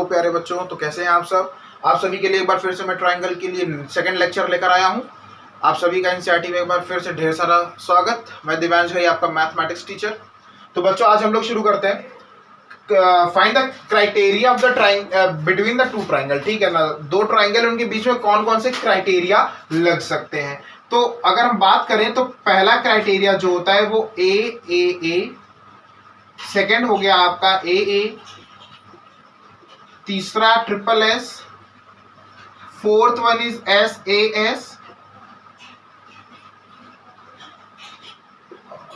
प्यारे बच्चों, तो कैसे हैं आप सब। आप सभी के लिए एक बार फिर से मैं ट्रायंगल के लिए सेकंड लेक्चर लेकर आया हूं। आप सभी का एनसीईआरटी में एक बार फिर से ढेर सारा स्वागत। मैं दिव्यांश भाई, आपका मैथमेटिक्स टीचर। तो बच्चों, आज हम लोग शुरू करते हैं। Find the criteria of the triangle between the two triangle. ठीक है ना, दो ट्रायंगल, उनके बीच में कौन कौन से क्राइटेरिया लग सकते हैं। तो अगर हम बात करें तो पहला क्राइटेरिया जो होता है वो ए, सेकेंड हो गया आपका ए, तीसरा triple S, fourth one is S,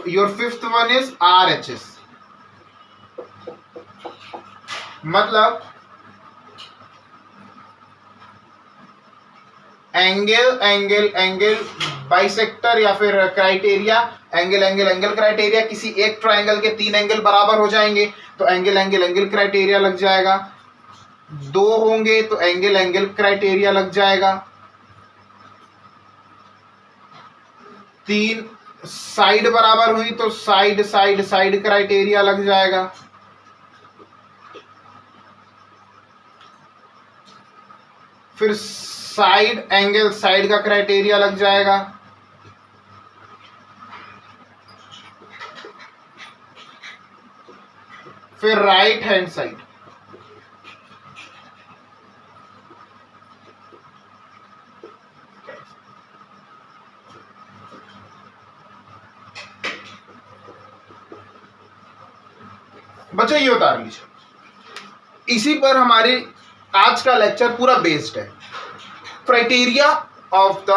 your fifth one is RHS। मतलब एंगल बाइसेक्टर या फिर क्राइटेरिया एंगल क्राइटेरिया। किसी एक ट्राइंगल के तीन एंगल बराबर हो जाएंगे तो एंगल क्राइटेरिया लग जाएगा। दो होंगे तो एंगल क्राइटेरिया लग जाएगा। तीन साइड बराबर हुई तो साइड क्राइटेरिया लग जाएगा। फिर साइड का क्राइटेरिया लग जाएगा। फिर राइट हैंड साइड। बच्चों ये उतार लीजिए। इसी पर हमारे आज का लेक्चर पूरा बेस्ड है। Criteria of the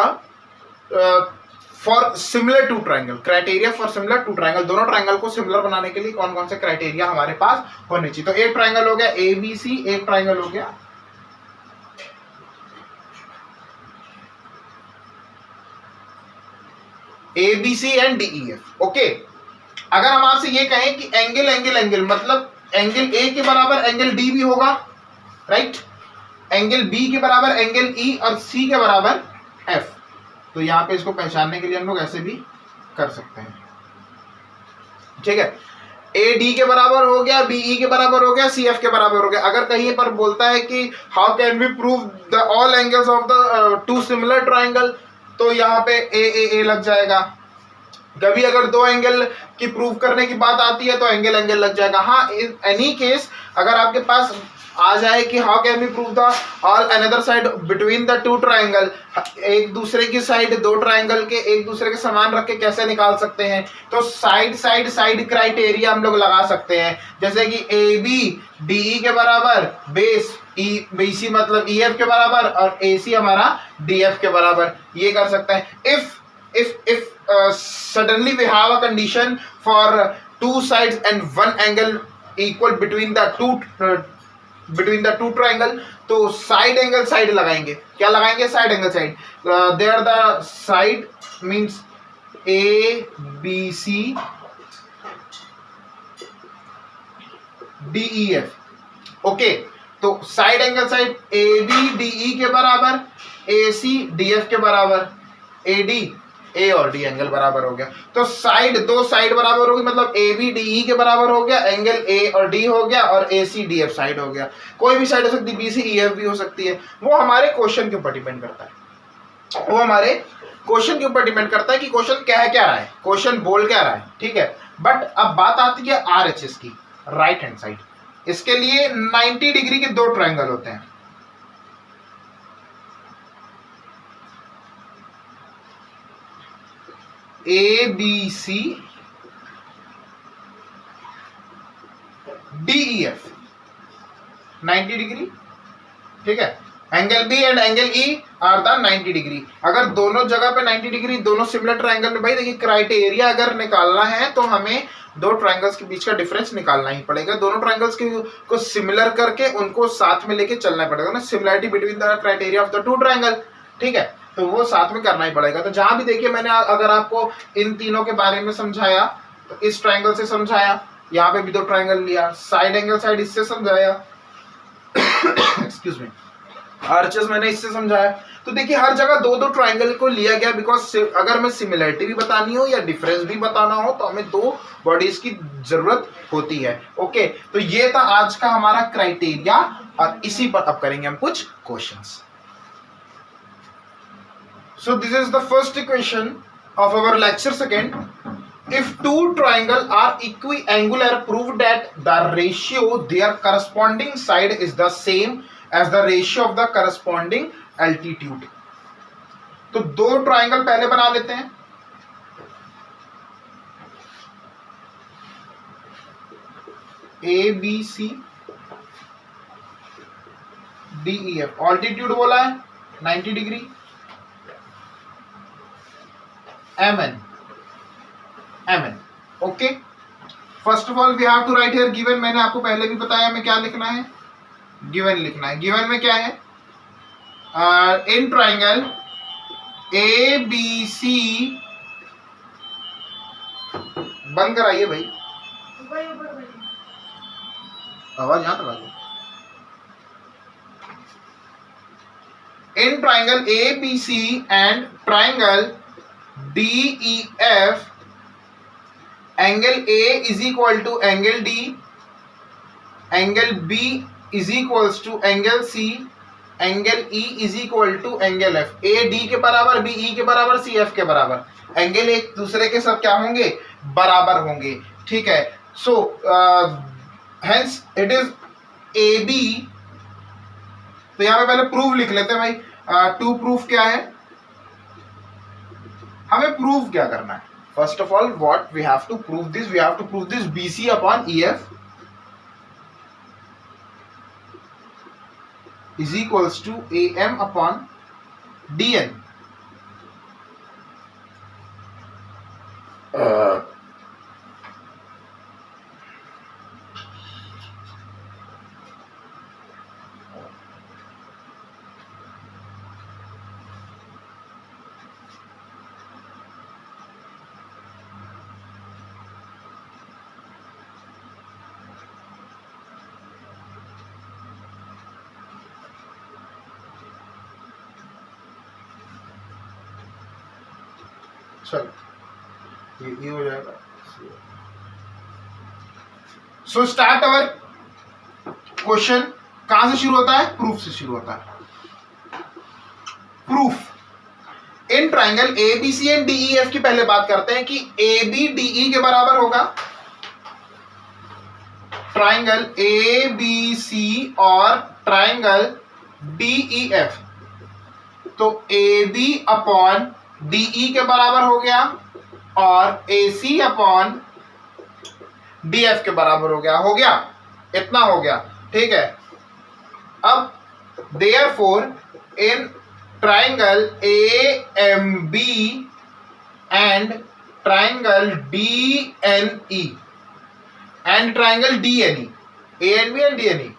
for similar two triangle. Criteria for similar two triangle, दोनों ट्रायंगल को सिमिलर बनाने के लिए कौन कौन से क्राइटेरिया हमारे पास होने चाहिए। तो एक ट्रायंगल हो गया ABC, एक ट्रायंगल हो गया ABC एंड DEF। ओके, अगर हम आपसे ये कहें कि एंगल मतलब एंगल A के बराबर एंगल D भी होगा, राइट। एंगल B के बराबर एंगल E और C के बराबर F। तो यहां पे इसको पहचानने के लिए हम लोग ऐसे भी कर सकते हैं। ठीक है, AD के बराबर हो गया, BE के बराबर हो गया, CF के बराबर हो गया। अगर कहीं पर बोलता है कि how can we prove the all angles of the two similar triangle, तो यहाँ पे A लग जाएगा। कभी अगर दो एंगल की प्रूव करने की बात आती है तो एंगल लग जाएगा। हाँ, इन एनी केस अगर आपके पास आ जाए कि how can we prove the all another side between the two triangle, एक दूसरे की साइड दो ट्रायंगल के एक दूसरे के समान रख के कैसे निकाल सकते हैं, तो साइड क्राइटेरिया हम लोग लगा सकते हैं। जैसे कि AB DE के बराबर, बेस BC मतलब EF के बराबर और AC हमारा DF के बराबर, ये कर सकते हैं। if suddenly we have a condition for two sides and one angle equal between the two triangle, तो साइड एंगल साइड लगाएंगे। क्या लगाएंगे? Side angle side. There the side means ABC DEF। ओके, तो side angle side AB DE के बराबर, AC DF के बराबर, AD A और D एंगल बराबर हो गया। तो दो साइड बराबर होगी, मतलब AB DE के बराबर हो गया, एंगल A और D हो गया और AC DF साइड हो गया। कोई भी साइड हो सकती है, BC EF भी हो सकती है। वो हमारे क्वेश्चन के ऊपर डिपेंड करता है कि क्वेश्चन कह क्या रहा है, क्वेश्चन बोल क्या रहा है। ठीक है, बट अब बात आती है RHS की, राइट हैंड साइड। इसके लिए 90 डिग्री के दो ट्रायंगल होते हैं। ABC DEF 90 degree. ठीक है, angle B and angle E are the 90 degree. अगर दोनों जगह पे 90 डिग्री, दोनों सिमिलर ट्रायंगल में, भाई देखिए क्राइटेरिया अगर निकालना है तो हमें दो ट्रायंगल्स के बीच का डिफरेंस निकालना ही पड़ेगा। दोनों ट्रायंगल्स को सिमिलर करके उनको साथ में लेके चलना पड़ेगा ना, similarity between the criteria of the two triangle. ठीक है, तो वो साथ में करना ही पड़ेगा। तो जहां भी देखिए मैंने अगर आपको इन तीनों के बारे में समझाया तो इस ट्रायंगल से समझाया, यहाँ पे भी दो ट्रायंगल लिया, साइड एंगल साइड इससे समझाया, एक्सक्यूज मी, RHS मैंने इससे समझाया। तो देखिए हर जगह दो दो ट्राइंगल को लिया गया, बिकॉज अगर हमें सिमिलरिटी भी बतानी हो या डिफरेंस भी बताना हो तो हमें दो बॉडीज की जरूरत होती है। ओके, तो ये था आज का हमारा क्राइटेरिया और इसी पर अब करेंगे हम कुछ questions. So this is the first equation of our lecture second. If two triangles are equiangular, prove that the ratio their corresponding side is the same as the ratio of the corresponding altitude. तो दो triangle पहले बना लेते हैं. A B C D E F. Altitude बोला है 90 degree. M N. Okay. First of all we have to write here given. मैंने आपको पहले भी बताया हमें क्या लिखना है. गिवन लिखना है. गिवन में क्या है? In triangle A B C. बंद कराइए भाई, आवाज यहां तक आ गई. In triangle A B C and triangle D E F, angle A is equal to angle D, angle B is equals to angle C, angle E is equal to angle F. A D के बराबर, B E के बराबर, C F के बराबर. Angle एक दूसरे के सब क्या होंगे? बराबर होंगे. ठीक है. So hence it is A B. तो यहां पे पहले प्रूफ लिख लेते हैं भाई. टू प्रूफ क्या है? हमें प्रूफ क्या करना है? First of all what we have to prove this. We have to prove this B C upon E F is equals to am upon dn. चलो ये हो जाएगा. So start our question. कहां से शुरू होता है? प्रूफ से शुरू होता है. Proof in triangle A B C and D E F की पहले बात करते हैं कि ए बी डी ई के बराबर होगा. ट्राइंगल ए बी सी और ट्राइंगल डी ई एफ. तो ए बी अपॉन डीई के बराबर हो गया और ए सी अपॉन डी एफ के बराबर हो गया. हो गया, इतना हो गया. ठीक है. अब therefore in triangle A M B and triangle D N E and triangle D N E, A and B and D N E.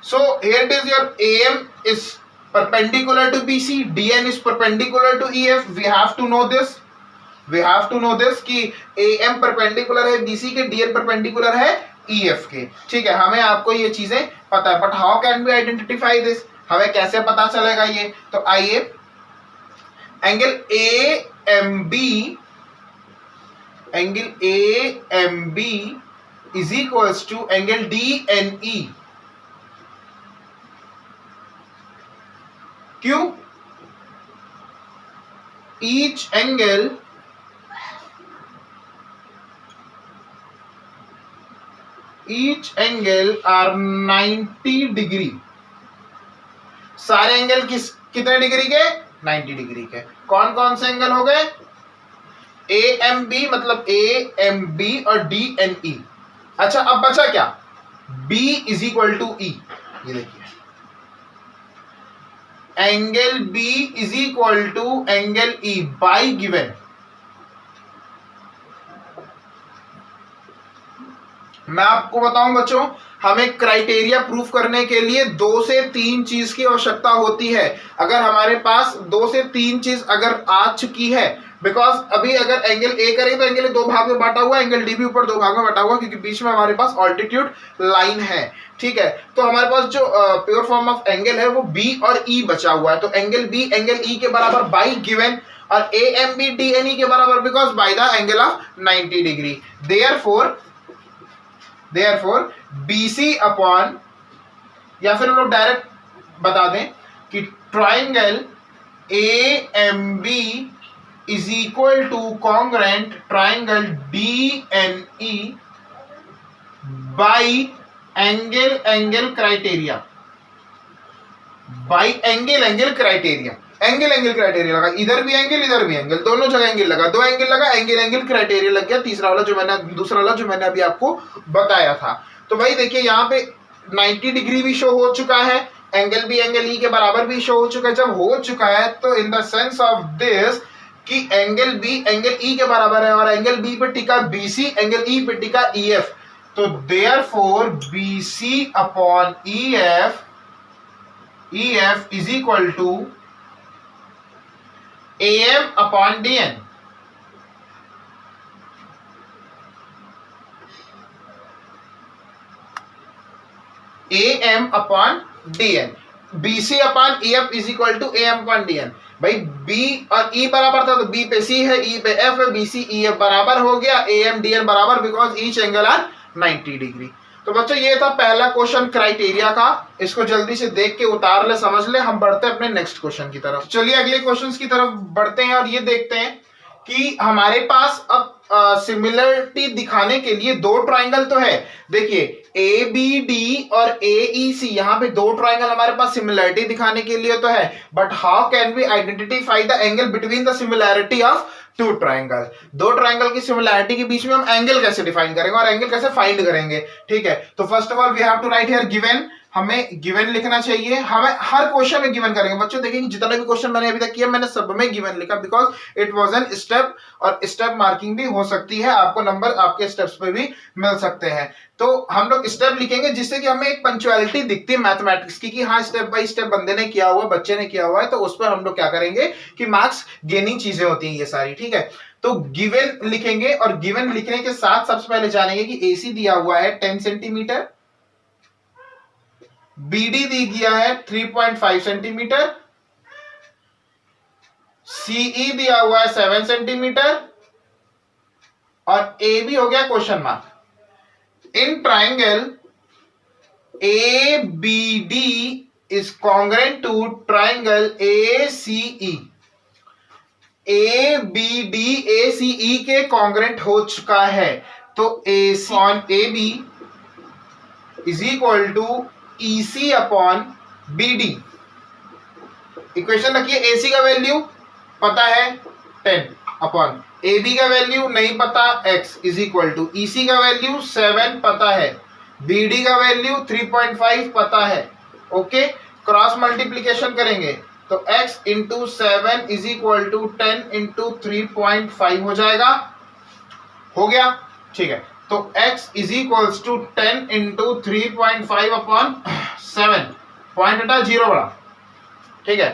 So here it is your A M is perpendicular to BC, DN is perpendicular to EF. We have to know this. We have to know this कि AM perpendicular है BC के, DN perpendicular है EF के. ठीक है. हमें आपको ये चीजें पता है. But how can we identify this? हमें कैसे पता चलेगा ये? तो आइए, angle AMB is equals to angle DNE. क्यों? each angle are 90 degree. सारे एंगल कितने डिग्री के? 90 डिग्री के. कौन कौन से एंगल हो गए? ए एम बी, मतलब ए एम बी और डी एन ई. अच्छा, अब बचा क्या? B is equal to E. ये देखिए, angle B is equal to angle E by given. मैं आपको बताऊं बच्चों, हमें क्राइटेरिया प्रूफ करने के लिए 2 से 3 चीज की आवश्यकता होती है. अगर हमारे पास 2 से 3 चीज अगर आ चुकी है, बिकॉज अभी अगर एंगल ए करें तो एंगल 2 भाग में बांटा हुआ, एंगल डी भी ऊपर 2 भाग में बांटा हुआ, क्योंकि बीच में हमारे पास ऑल्टीट्यूड लाइन है. ठीक है. तो हमारे पास जो प्योर फॉर्म ऑफ एंगल है वो बी और ई बचा हुआ है. तो एंगल बी एंगल ई के बराबर बाई गिवन, और A M B D N E के बराबर because by the angle of 90 degree. Therefore BC upon या फिर हम लोग डायरेक्ट बता दें कि triangle AMB is equal to congruent triangle DNE by angle criteria, by angle criteria. Angle criteria लगा, इधर भी एंगल, दोनों जगह एंगल लगा, दो एंगल लगा, एंगल क्राइटेरिया लग गया। दूसरा वाला जो मैंने अभी आपको बताया था। तो भाई देखिए यहाँ पे 90 डिग्री भी शो हो चुका है, एंगल ई के बराबर भी शो हो चुका है। जब हो चुका है तो in the sense of this कि एंगल ई के बराबर है और एंगल बी पे टिका BC, एंगल ई पे टिका EF, तो therefore BC upon EF is equal to AM upon DN। AM upon DN, BC upon EF is equal to AM upon DN। भाई B और E बराबर था तो B पे C है, E पे F है, BC EF बराबर हो गया, AM DN बराबर, because each angle are 90 degree. तो बच्चों ये था पहला क्वेश्चन क्राइटेरिया का, इसको जल्दी से देख के उतार ले, समझ ले। हम बढ़ते हैं अपने नेक्स्ट क्वेश्चन की तरफ। चलिए अगले क्वेश्चन की तरफ बढ़ते हैं और ये देखते हैं कि हमारे पास अब सिमिलरिटी दिखाने के लिए दो ट्राइंगल तो है। देखिए ABD और AEC, यहाँ पे दो ट्राइंगल हमारे पास सिमिलरिटी दिखाने के लिए तो है, but how can we identify the angle between the similarity of two triangle. दो ट्राइंगल की सिमिलरिटी के बीच में हम एंगल कैसे डिफाइन करेंगे और एंगल कैसे फाइंड करेंगे, ठीक है। तो first of all we have to write here given, हमें गिवन लिखना चाहिए। हमें हर क्वेश्चन में गिवन करेंगे बच्चों। देखेंगे जितने भी क्वेश्चन मैंने अभी तक किया मैंने सब में गिवन लिखा, because it was an step, और स्टेप मार्किंग भी हो सकती है, आपको नंबर आपके स्टेप्स पे भी मिल सकते हैं। तो हम लोग स्टेप लिखेंगे जिससे कि हमें एक पंक्चुअलिटी दिखती है मैथमेटिक्स की, कि हाँ स्टेप बाय स्टेप बंदे ने किया हुआ, बच्चे ने किया हुआ है, तो उस पर हम लोग क्या करेंगे कि मार्क्स गेनिंग चीजें होती हैं ये सारी, ठीक है। तो गिवन लिखेंगे और गिवन लिखने के साथ सबसे पहले जानेंगे कि AC दिया हुआ है 10 सेंटीमीटर, BD दी गया है 3.5 सेंटीमीटर, CE दिया हुआ है 7 सेंटीमीटर और AB हो गया question mark. In triangle ABD is congruent to triangle ACE। ABD ACE के कॉन्ग्रेंट हो चुका है, तो AC on AB is equal to EC upon BD। Equation रखिए, AC का वैल्यू पता है 10 अपॉन AB का वैल्यू नहीं पता x is equal to EC का वैल्यू 7 पता है, BD का वैल्यू 3.5 पता है। ओके, क्रॉस मल्टीप्लीकेशन करेंगे तो x into 7 is equal to 10 into 3.5 हो जाएगा, हो गया, ठीक है। तो x is equals to 10 into 3.5 upon 7, point हटा 0 बड़ा, ठीक है,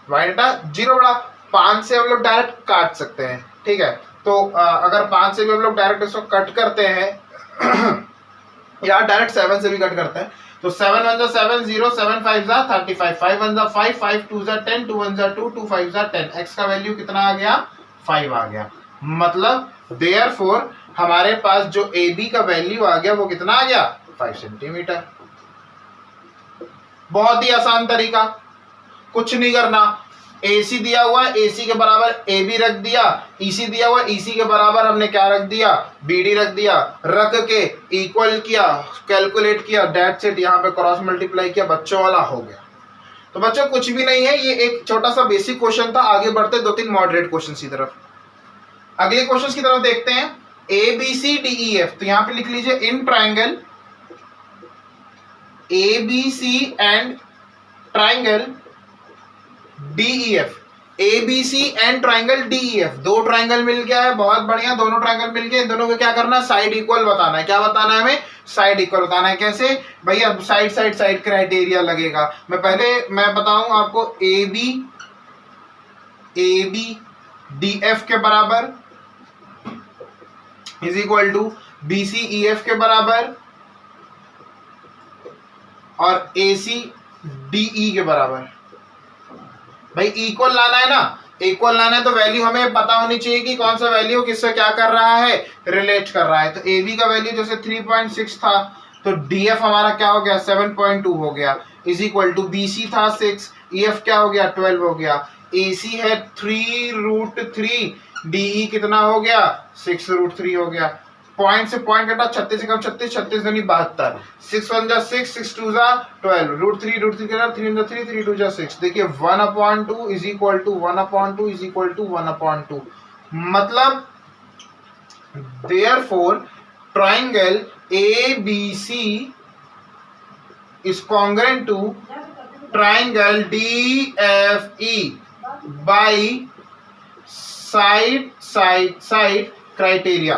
पॉइंट हटा 0 बड़ा। 5 से हम लोग डायरेक्ट काट सकते हैं, ठीक है। तो अगर 5 से भी हम लोग डायरेक्ट इसको कट करते हैं या डायरेक्ट 7 से भी कट करते हैं, तो 7 1 7 0 7 5 35 5 1 5 5 2 10 2 1 2 2 5 10। x का वैल्यू कितना आ गया, 5 आ गया। मतलब देयरफॉर हमारे पास जो AB का वैल्यू आ गया वो कितना आ गया, 5 सेंटीमीटर। बहुत ही आसान तरीका, कुछ नहीं करना। AC दिया हुआ है, AC के बराबर AB रख दिया, EC दिया हुआ है, EC के बराबर हमने क्या रख दिया, BD रख दिया, रख के इक्वल किया, कैलकुलेट किया, दैट्स इट। यहाँ पे क्रॉस मल्टीप्लाई किया, बच्चों वाला हो गया। तो बच्चों कुछ भी नहीं है, ये एक छोटा सा बेसिक क्वेश्चन था। आगे बढ़ते 2-3 मॉडरेट क्वेश्चन की तरफ। अगले क्वेश्चन की तरफ देखते हैं, ABCDEF। तो यहाँ पे लिख लीजिए in triangle ABC and triangle DEF। ABC and triangle DEF, दो ट्राइंगल मिल गया है, बहुत बढ़िया, दोनों ट्राइंगल मिल गए। दोनों को क्या करना है, साइड इक्वल बताना है। क्या बताना है हमें, साइड इक्वल बताना है। कैसे भैया, साइड साइड साइड क्राइटेरिया लगेगा। मैं बताऊं आपको, AB DF के बराबर is equal to BC EF के बराबर और AC DE के बराबर। भाई इक्वल लाना है ना, इक्वल लाना है तो वैल्यू हमें पता होनी चाहिए कि कौन सा वैल्यू किससे क्या कर रहा है, रिलेट कर रहा है। तो AB का वैल्यू जैसे 3.6 था, तो DF हमारा क्या हो गया 7.2 हो गया, इज इक्वल टू BC था 6, EF क्या हो गया 12 हो गया, AC है 3√3, DE कितना हो गया 6√3 हो गया। पॉइंट से पॉइंट कटा 36 से कम 36, 36 दूनी 72, 6 1 जा 6, 6 2 जा 12, √3 कटा 3 जा 3, 3 2 जा 6। देखिए 1/2 is equal to 1/2 is equal to 1/2, मतलब therefore triangle ABC is congruent to triangle DFE by side criteria।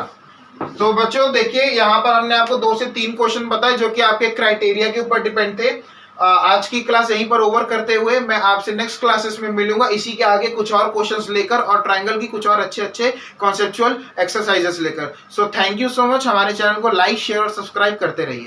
तो बच्चों देखिए यहाँ पर हमने आपको 2 से 3 क्वेश्चन बताए जो कि आपके क्राइटेरिया के ऊपर डिपेंड थे। आज की क्लास यहीं पर ओवर करते हुए मैं आपसे नेक्स्ट क्लासेस में मिलूंगा इसी के आगे कुछ और क्वेश्चंस लेकर और ट्रायंगल की कुछ और अच्छे कॉन्सेप्चुअल एक्सरसाइजेस लेकर। So thank you so much, हमारे चैनल को लाइक शेयर और सब्सक्राइब करते रहिए।